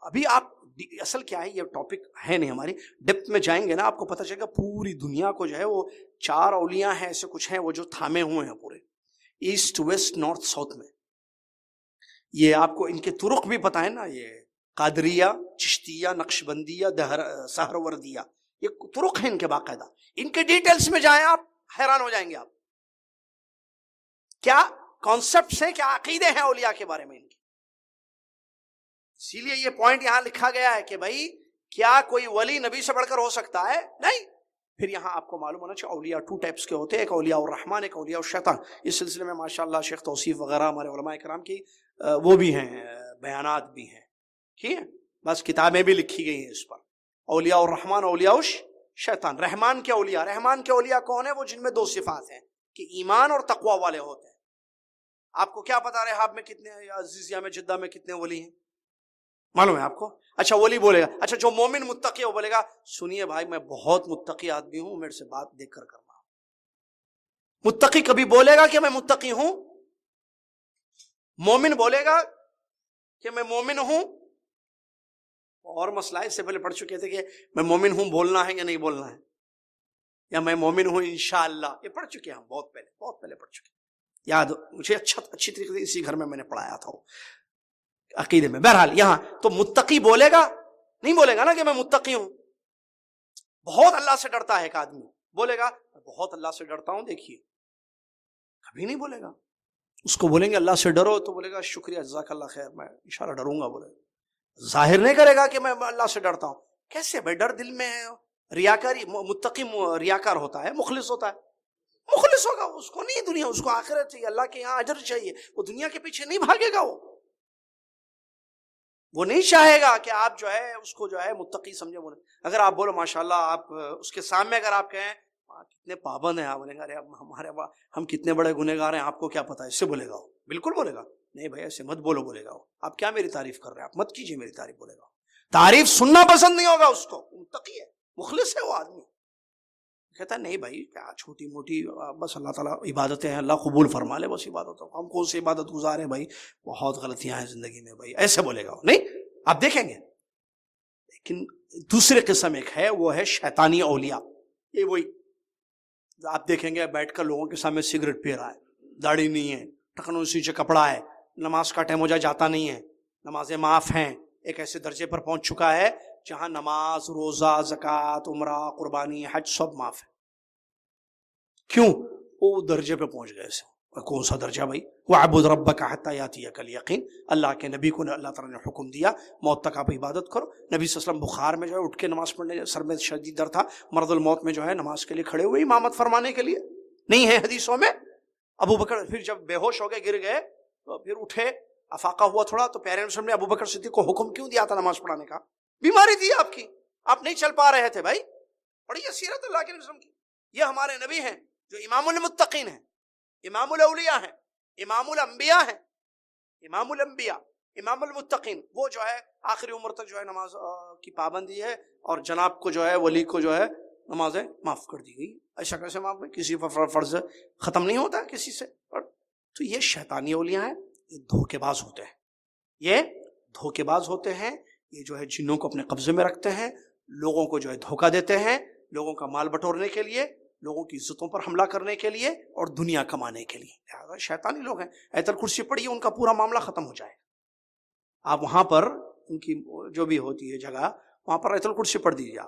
ابھی آپ اصل کیا ہے، یہ ٹاپک ہے نہیں ہماری، ڈیپتھ میں جائیں گے نا آپ کو پتہ چلے گا. پوری دنیا کو جو ہے وہ 4 اولیاء ہیں ایسے کچھ ہیں وہ جو تھامے ہوئے ہیں پورے ایسٹ ویسٹ نارتھ ساؤتھ میں. یہ آپ کو ان کے طرق بھی پتہ ہے نا، یہ قادریہ، چشتیہ، نقشبندیہ، سہروردیہ، یہ طرق ہیں ان کے باقاعدہ. ان کے ڈیٹیلز میں جائیں آپ حیران ہو جائیں گے. آپ کیا کانسیپٹس ہیں، کیا عقیدے ہیں اولیاء کے بارے میں ان کی. اسی لیے یہ پوائنٹ یہاں لکھا گیا ہے کہ بھائی کیا کوئی ولی نبی سے بڑھ کر ہو سکتا ہے؟ نہیں. پھر یہاں آپ کو معلوم ہونا چاہیے اولیاء 2 ٹائپس کے ہوتے ہیں، ایک اولیاء الرحمن، ایک اولیاء الشیطان. اس سلسلے میں ماشاءاللہ شیخ توصیف وغیرہ ہمارے علماء کرام کی وہ بھی ہیں، بیانات بھی ہیں، ٹھیک ہے، بس کتابیں بھی لکھی گئی ہیں اس پر. اولیاء الرحمن، اولیاء الشیطان. رحمان کے اولیاء کون ہیں؟ وہ جن میں 2 صفات ہیں کہ ایمان اور تقوی والے ہوتے ہیں. آپ کو کیا پتا رحاب میں کتنے ہیں، یا عزیزیہ میں، جدہ میں کتنے ولی ہیں؟ معلوم ہے آپ کو؟ اچھا ولی بولے گا، اچھا جو مومن متقی ہے وہ بولے گا سنیے بھائی میں بہت متقی آدمی ہوں، میرے سے بات دیکھ کر کرنا. متقی کبھی بولے گا کہ میں متقی ہوں؟ مومن بولے گا کہ میں مومن ہوں؟ اور مسئلہ اس سے پہلے پڑھ چکے تھے کہ میں مومن ہوں بولنا ہے یا نہیں بولنا ہے، یا میں مومن ہوں انشاءاللہ. یہ پڑھ چکے ہیں ہم بہت پہلے پڑھ چکے، یاد مجھے اچھی طریقے سے اسی گھر میں نے پڑھایا تھا عقیدے میں. بہرحال یہاں تو متقی بولے گا، نہیں بولے گا نا کہ میں متقی ہوں. بہت اللہ سے ڈرتا ہے ایک آدمی، بولے گا بہت اللہ سے ڈرتا ہوں، دیکھیے کبھی نہیں بولے گا. اس کو بولیں گے اللہ سے ڈرو تو بولے گا شکریہ جزاک اللہ خیر، میں انشاءاللہ ڈروں گا. بولے ظاہر نہیں کرے گا کہ میں اللہ سے ڈرتا ہوں. کیسے بھائی؟ ڈر دل میں ہے. ریاکاری، متقی ریاکار ہوتا ہے، مخلص ہوتا ہے. مخلص ہوگا، اس کو نہیں دنیا، اس کو آخرت چاہیے، اللہ کے یہاں اجر چاہیے، وہ دنیا کے پیچھے نہیں بھاگے گا. وہ وہ نہیں چاہے گا کہ آپ جو ہے اس کو جو ہے متقی سمجھے بولے. اگر آپ بولو ماشاءاللہ، آپ اس کے سامنے اگر آپ کہیں کتنے پابند ہیں آپ، بولیں گے ارے ہمارے ہم کتنے بڑے گنہگار ہیں، آپ کو کیا پتا ہے، اس سے بولے گا وہ. بالکل بولے گا نہیں بھائی ایسے مت بولو، بولے گا وہ آپ کیا میری تعریف کر رہے ہیں، آپ مت کیجیے میری تعریف، بولے گا. تعریف سننا پسند نہیں ہوگا اس کو. متقی ہے، مخلص ہے وہ آدمی. کہتا ہے نہیں بھائی کیا چھوٹی موٹی بس اللہ تعالیٰ عبادتیں ہیں، اللہ قبول فرما لے بس عبادت، ہم کون سی عبادت گزار ہیں بھائی، بہت غلطیاں ہیں زندگی میں بھائی، ایسے بولے گا وہ. نہیں، آپ دیکھیں گے. لیکن دوسری قسم ایک ہے، وہ ہے شیطانی اولیاء. یہ وہی آپ دیکھیں گے بیٹھ کر لوگوں کے سامنے سگریٹ پی رہا ہے، داڑھی نہیں ہے، ٹکنوں سے نیچے کپڑا ہے، نماز کا ٹائم ہو جاتا نہیں ہے، نمازیں معاف ہیں. ایک ایسے درجے پر پہنچ چکا ہے جہاں نماز، روزہ، زکوٰۃ، عمرہ، قربانی، حج سب معاف ہے. کیوں؟ وہ درجے پہ پہنچ گئے. کون سا درجہ بھائی؟ وَاعْبُدْ رَبَّكَ حَتَّىٰ يَأْتِيَكَ الْيَقِينُ. اللہ کے نبی کو اللہ تعالیٰ نے حکم دیا موت تک آپ عبادت کرو. نبی صلی اللہ علیہ وسلم بخار میں جو ہے اٹھ کے نماز پڑھنے، سر میں شدید درد تھا، مرض الموت میں جو ہے نماز کے لیے کھڑے ہوئے امامت فرمانے کے لیے. نہیں ہے حدیثوں میں. ابو بکر پھر جب بے ہوش ہو گئے، گر گئے، تو پھر اٹھے، افاقہ ہوا تھوڑا، تو پیارے رسول نے ابو بکر صدیق کو حکم کیوں دیا تھا نماز پڑھانے کا؟ بیماری تھی آپ کی، آپ نہیں چل پا رہے تھے. بھائی پڑھیے سیرت اللہ کے رسول کی. یہ ہمارے نبی ہیں جو امام المتقین ہیں، امام الاولیاء ہیں، امام الانبیاء ہیں، امام الانبیاء، امام المتقین. وہ جو ہے آخری عمر تک جو ہے نماز کی پابندی ہے، اور جناب کو جو ہے ولی کو جو ہے نمازیں معاف کر دی گئی. ایسا کیسے معاف ہے؟ کسی پر فرض ختم نہیں ہوتا ہے کسی سے. تو یہ شیطانی اولیاء ہیں، یہ دھوکے باز ہوتے ہیں، یہ دھوکے باز ہوتے ہیں. یہ جو ہے جنوں کو اپنے قبضے میں رکھتے ہیں، لوگوں کو جو ہے دھوکہ دیتے ہیں، لوگوں کا مال بٹورنے کے لیے، لوگوں کی عزتوں پر حملہ کرنے کے لیے، اور دنیا کمانے کے لیے. شیطانی لوگ ہیں. ایت الکرسی پڑھیے، ان کا پورا معاملہ ختم ہو جائے گا. آپ وہاں پر ان کی جو بھی ہوتی ہے جگہ، وہاں پر ایت الکرسی پڑھ دیجیے.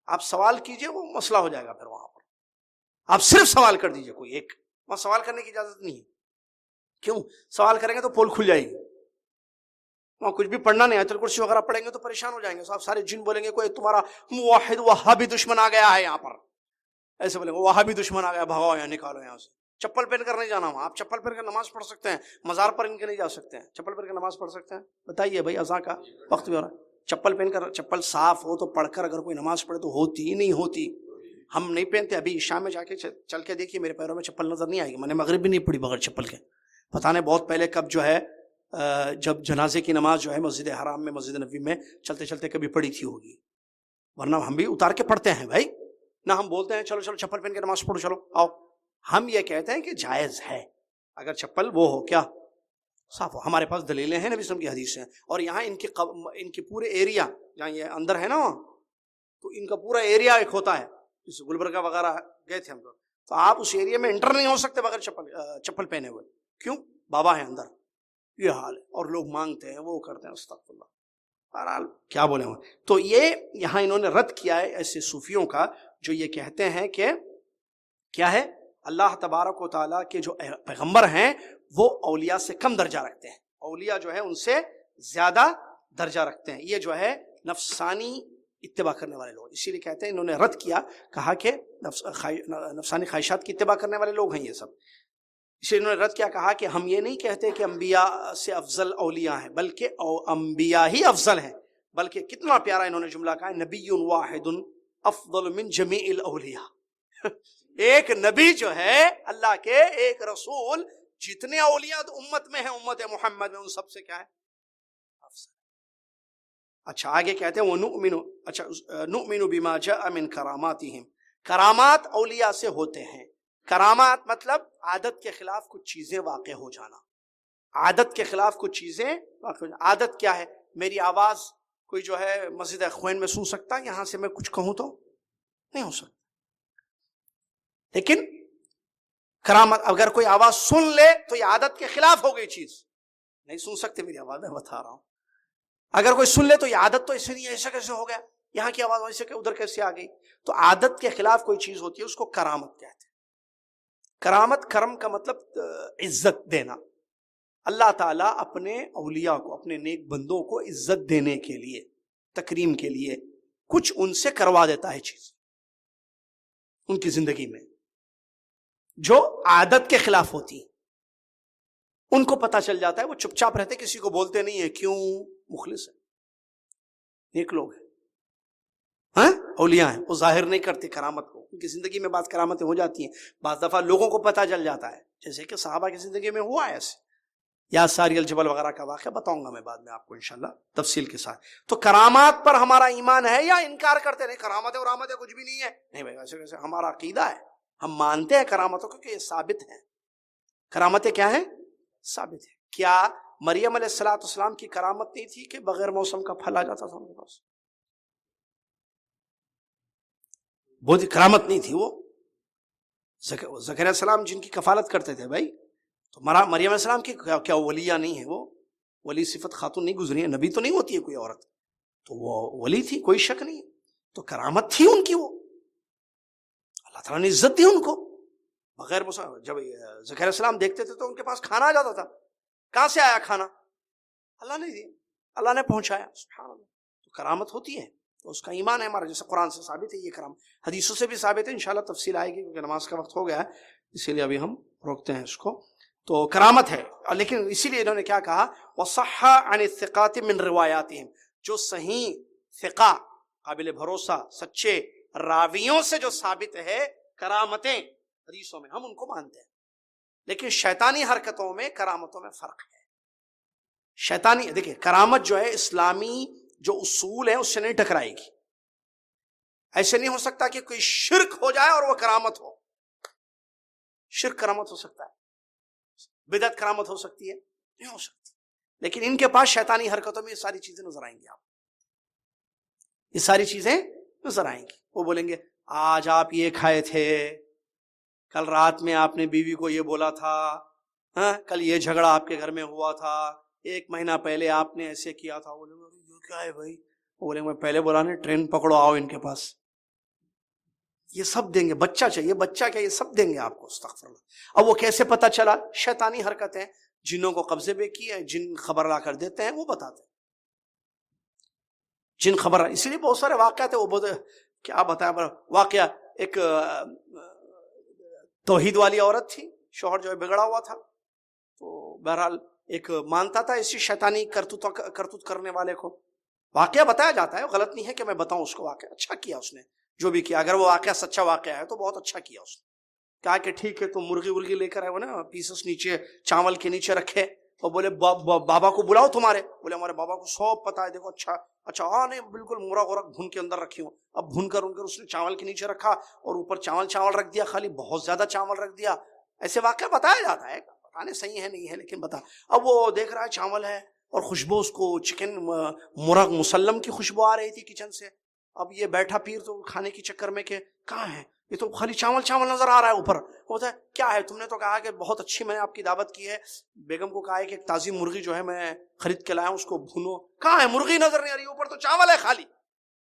آپ سوال کیجئے، وہ مسئلہ ہو جائے گا. پھر وہاں پر آپ صرف سوال کر دیجئے. کوئی ایک وہاں سوال کرنے کی اجازت نہیں ہے. کیوں؟ سوال کریں گے تو پول کھل جائے گی. وہاں کچھ بھی پڑھنا نہیں. ایت الکرسی وغیرہ پڑھیں گے تو پریشان ہو جائیں گے. آپ سارے جن بولیں گے کوئی تمہارا موحد وہابی دشمن آ گیا ہے یہاں پر، ایسے بولیں گے وہابی دشمن آ گیا، بھگاؤ یہاں، نکالو یہاں سے. چپل پہن کر نہیں جانا وہاں. آپ چپل پہن کر نماز پڑھ سکتے ہیں، مزار پر ان کے نہیں جا سکتے ہیں. چپل پہن کر نماز پڑھ سکتے ہیں؟ بتائیے بھائی، اذان کا وقت بھی ہو رہا ہے. چپل پہن کر، چپل صاف ہو تو پڑھ کر اگر کوئی نماز پڑھے تو ہوتی ہی نہیں ہوتی. ہم نہیں پہنتے. ابھی شام میں جا کے چل کے دیکھیے، میرے پیروں میں چپل نظر نہیں آئے گی. میں نے مغرب بھی نہیں پڑھی بغیر چپل کے. پتہ نہیں بہت پہلے کب جو ہے جب جنازے کی نماز جو ہے مسجد حرام میں، مسجد نبوی میں چلتے چلتے کبھی پڑھی تھی ہوگی، ورنہ ہم بھی اتار کے پڑھتے ہیں بھائی. نہ ہم بولتے ہیں چلو چلو چپل پہن کے نماز پڑھو، چلو آؤ. ہم یہ کہتے ہیں کہ جائز ہے اگر چپل وہ ہو، کیا صاف ہو. ہمارے پاس دلیلیں ہیں، نبی صلی اللہ علیہ وسلم کی حدیث ہیں. اور یہاں ان کے پورے ایریا جہاں یہ اندر ہے نا، تو ان کا پورا ایریا ایک ہوتا ہے. جیسے گلبرگہ وغیرہ گئے تھے ہم لوگ، تو آپ اس ایریا میں انٹر نہیں ہو سکتے بغیر چپل پہنے ہوئے. کیوں؟ بابا ہیں اندر. یہ حال ہے. اور لوگ مانگتے ہیں، وہ کرتے ہیں، استغفر اللہ. بہرحال کیا بولے ہوں. تو یہ یہاں انہوں نے رد کیا ہے ایسے صوفیوں کا جو یہ کہتے ہیں کہ کیا ہے، اللہ تبارک و تعالیٰ کے جو پیغمبر ہیں وہ اولیاء سے کم درجہ رکھتے ہیں، اولیاء جو ہے ان سے زیادہ درجہ رکھتے ہیں. یہ جو ہے نفسانی اتباع کرنے والے لوگ. اسی لیے کہتے ہیں، انہوں نے رد کیا، کہا کہ نفسانی خواہشات کی اتباع کرنے والے لوگ ہیں یہ سب. اس لیے انہوں نے رد کیا، کہا کہ ہم یہ نہیں کہتے کہ انبیاء سے افضل اولیاء ہیں، بلکہ انبیاء ہی افضل ہیں. بلکہ کتنا پیارا انہوں نے جملہ کہا ہے، نبی واحد افضل من جمیع الاولیاء. ایک نبی جو ہے اللہ کے، ایک رسول، جتنے اولیاء امت میں ہیں، امت محمد میں، ان سب سے کیا ہے؟ افضل. اچھا آگے کہتے ہیں نؤمن بما جاء من کراماتہم. کرامات اولیاء سے ہوتے ہیں. کرامات مطلب عادت کے خلاف کچھ چیزیں واقع ہو جانا. عادت کے خلاف کچھ چیزیں واقع ہو جانا. عادت کیا ہے؟ میری آواز کوئی جو ہے مسجد اخوین میں سن سکتا ہے، یہاں سے میں کچھ کہوں تو نہیں ہو سکتا. لیکن کرامت، اگر کوئی آواز سن لے تو یہ عادت کے خلاف ہو گئی چیز. نہیں سن سکتے میری آواز، میں بتا رہا ہوں. اگر کوئی سن لے تو یہ عادت تو ایسے نہیں، ایسا کیسے ہو گیا، یہاں کی آواز ویسے کہ ادھر کیسے آ گئی. تو عادت کے خلاف کوئی چیز ہوتی ہے، اس کو کرامت کہتے ہیں. کرامت، کرم کا مطلب عزت دینا. اللہ تعالیٰ اپنے اولیاء کو، اپنے نیک بندوں کو عزت دینے کے لیے، تکریم کے لیے کچھ ان سے کروا دیتا ہے چیز ان کی زندگی میں جو عادت کے خلاف ہوتی ہے. ان کو پتہ چل جاتا ہے، وہ چپ چاپ رہتے، کسی کو بولتے نہیں ہے. کیوں؟ مخلص ہے. نیک لوگ ہیں، ہاں اولیاء ہیں، وہ ظاہر نہیں کرتے کرامت کو، ان کی زندگی میں بعض کرامتیں ہو جاتی ہیں، بعض دفعہ لوگوں کو پتہ چل جاتا ہے، جیسے کہ صحابہ کی زندگی میں ہوا ہے ایسے، یا ساری الجبل وغیرہ کا واقعہ بتاؤں گا میں بعد میں آپ کو انشاءاللہ تفصیل کے ساتھ۔ تو کرامات پر ہمارا ایمان ہے یا انکار کرتے نہیں؟ کرامت اور رحمت کچھ بھی نہیں ہے، نہیں بھائی، ویسے ویسے ہمارا عقیدہ ہے، ہم مانتے ہیں کرامتوں کو کہ یہ ثابت ہیں۔ کرامتیں کیا ہیں؟ ثابت ہیں۔ کیا مریم علیہ السلام کی کرامت نہیں تھی کہ بغیر موسم کا پھل آ جاتا تھا ان کے پاس؟ بہت کرامت نہیں تھی وہ؟ زکریا علیہ السلام جن کی کفالت کرتے تھے بھائی، تو مریم علیہ السلام کی کیا ولیہ نہیں ہے؟ وہ ولی صفت خاتون نہیں گزری ہے، نبی تو نہیں ہوتی ہے کوئی عورت، تو وہ ولی تھی، کوئی شک نہیں ہے، تو کرامت تھی ان کی، وہ اللہ تعالیٰ نے عزت دی ان کو بغیر جب زکریا علیہ السلام دیکھتے تھے تو ان کے پاس کھانا آ جاتا تھا۔ کہاں سے آیا کھانا؟ اللہ نے دیا، اللہ نے پہنچایا، سبحان اللہ۔ تو کرامت ہوتی ہے، تو اس کا ایمان ہے ہمارا، جیسے قرآن سے ثابت ہے یہ کرام، حدیثوں سے بھی ثابت ہے، انشاءاللہ تفصیل آئے گی کیونکہ نماز کا وقت ہو گیا ہے، اسی لیے ابھی ہم روکتے ہیں اس کو۔ تو کرامت ہے، لیکن اسی لیے انہوں نے کیا کہا، وَصَحَّ عَنِ الثِّقَاتِ مِنْ رِوَایَاتِهِمْ، جو صحیح ثقہ، قابل بھروسہ، سچے راویوں سے جو ثابت ہے کرامتیں حدیثوں میں، ہم ان کو مانتے ہیں۔ لیکن شیطانی حرکتوں میں کرامتوں میں فرق ہے۔ شیطانی دیکھیں، کرامت جو ہے اسلامی جو اصول ہے اس سے نہیں ٹکرائے گی۔ ایسے نہیں ہو سکتا کہ کوئی شرک ہو جائے اور وہ کرامت ہو، شرک کرامت ہو سکتا ہے، بدعت کرامت ہو سکتی ہے، نہیں ہو سکتی۔ لیکن ان کے پاس شیطانی حرکتوں میں یہ ساری چیزیں نظر آئیں گی، آپ یہ ساری چیزیں نظر آئیں گی۔ وہ بولیں گے آج آپ یہ کھائے تھے، کل رات میں آپ نے بیوی کو یہ بولا تھا، ہاں کل یہ جھگڑا آپ کے گھر میں ہوا تھا، 1 مہینہ پہلے آپ نے ایسے کیا تھا۔ بولے یہ کیا ہے بھائی؟ بولے میں پہلے بولا نہیں، ٹرین پکڑو آؤ ان کے پاس۔ یہ سب دیں گے، بچہ چاہیے، بچہ کیا، یہ سب دیں گے آپ کو، استغفر اللہ۔ اب وہ کیسے پتہ چلا؟ شیطانی حرکتیں، جنوں کو قبضے پہ کیا ہے، جن خبر لا کر دیتے ہیں، وہ بتاتے ہیں جن خبر۔ اسی لیے بہت سارے واقعات ہیں، وہ بہت کیا بتایا واقعہ، ایک توحید والی عورت تھی، شوہر جو ہے بگڑا ہوا تھا، تو بہرحال ایک مانتا تھا اسی شیطانی کرتوت کرنے والے کو، واقعہ بتایا جاتا ہے، غلط نہیں ہے کہ میں بتاؤں اس کو، واقعہ اچھا کیا اس نے جو بھی کیا، اگر وہ واقعہ سچا واقعہ ہے تو بہت اچھا کیا اس نے، کہا کہ ٹھیک ہے تو مرغی ورغی لے کر آئے، وہ نا پیسز نیچے چاول کے نیچے رکھے، اور بولے بابا کو بلاؤ تمہارے، بولے ہمارے بابا کو سب پتا ہے، دیکھو اچھا ہاں نہیں بالکل مرغ ورغ بھون کے اندر رکھی ہوں، اب بھون کر اس نے چاول کے نیچے رکھا اور اوپر چاول رکھ دیا، خالی بہت زیادہ چاول رکھ دیا، ایسے واقعہ بتایا جاتا ہے، پتہ نہیں صحیح ہے نہیں ہے لیکن بتا۔ اب وہ دیکھ رہا ہے چاول ہے اور خوشبو اس کو چکن مرغ مسلم کی خوشبو آ رہی تھی کچن سے، اب یہ بیٹھا پیر تو کھانے کے چکر میں کہ کہاں ہے یہ، تو خالی چاول نظر آ رہا ہے اوپر، ہوتا ہے کیا ہے، تم نے تو کہا کہ بہت اچھی میں نے آپ کی دعوت کی ہے، بیگم کو کہا ہے کہ ایک تازی مرغی جو ہے میں خرید کے لایا ہوں، اس کو بھونو، کہاں ہے مرغی نظر نہیں آ رہی، اوپر تو چاول ہے خالی،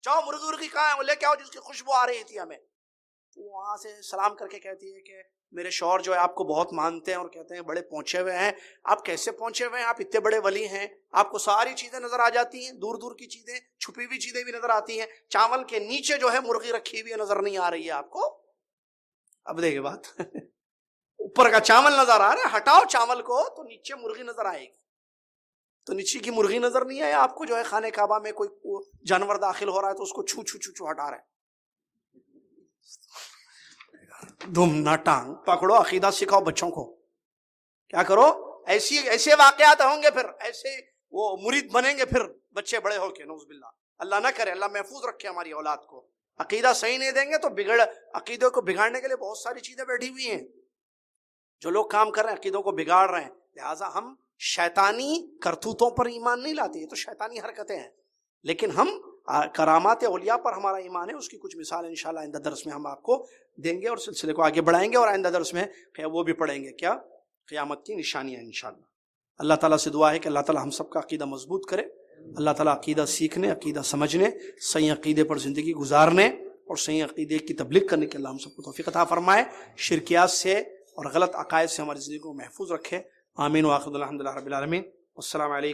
جاؤ مرغی کہاں ہے، وہ لے کے آؤ جس کی خوشبو آ رہی تھی ہمیں۔ وہاں سے سلام کر کے کہتی ہے کہ میرے شوہر جو ہے آپ کو بہت مانتے ہیں اور کہتے ہیں بڑے پہنچے ہوئے ہیں، آپ کیسے پہنچے ہوئے ہیں، آپ اتنے بڑے ولی ہیں، آپ کو ساری چیزیں نظر آ جاتی ہیں، دور دور کی چیزیں، چھپی ہوئی چیزیں بھی نظر آتی ہیں، چاول کے نیچے جو ہے مرغی رکھی ہوئی نظر نہیں آ رہی ہے آپ کو۔ اب دیکھیں بات اوپر کا چاول نظر آ رہا ہے، ہٹاؤ چاول کو تو نیچے مرغی نظر آئے گی، تو نیچے کی مرغی نظر نہیں آئے آپ کو، جو ہے خانہ کعبہ میں کوئی جانور داخل ہو رہا ہے تو اس کو چھو ہٹا رہا ہے، دم نہ ٹانگ پکڑو، عقیدہ سکھاؤ بچوں کو، کیا کرو، ایسے واقعات ہوں گے، پھر ایسے وہ مرید بنیں گے پھر بچے بڑے ہو کے، نعوذ باللہ، اللہ نہ کرے، اللہ محفوظ رکھے ہماری اولاد کو۔ عقیدہ صحیح نہیں دیں گے تو عقیدے کو بگاڑنے کے لیے بہت ساری چیزیں بیٹھی ہوئی ہیں، جو لوگ کام کر رہے ہیں عقیدوں کو بگاڑ رہے ہیں، لہٰذا ہم شیطانی کرتوتوں پر ایمان نہیں لاتے، یہ تو شیطانی حرکتیں ہیں، لیکن ہم کرامات اولیاء پر ہمارا ایمان ہے، اس کی کچھ مثال انشاءاللہ آئندہ درس میں ہم آپ کو دیں گے اور سلسلے کو آگے بڑھائیں گے، اور آئندہ درس میں وہ بھی پڑھیں گے کیا، قیامت کی نشانیاں انشاءاللہ۔ اللہ تعالیٰ سے دعا ہے کہ اللہ تعالیٰ ہم سب کا عقیدہ مضبوط کرے، اللہ تعالیٰ عقیدہ سیکھنے، عقیدہ سمجھنے، صحیح عقیدے پر زندگی گزارنے اور صحیح عقیدے کی تبلیغ کرنے کے اللہ ہم سب کو توفیق عطا فرمائے، شرکیات سے اور غلط عقائد سے ہماری زندگی کو محفوظ رکھے، آمین، وآخر الحمد للہ رب العالمین، والسلام علیکم۔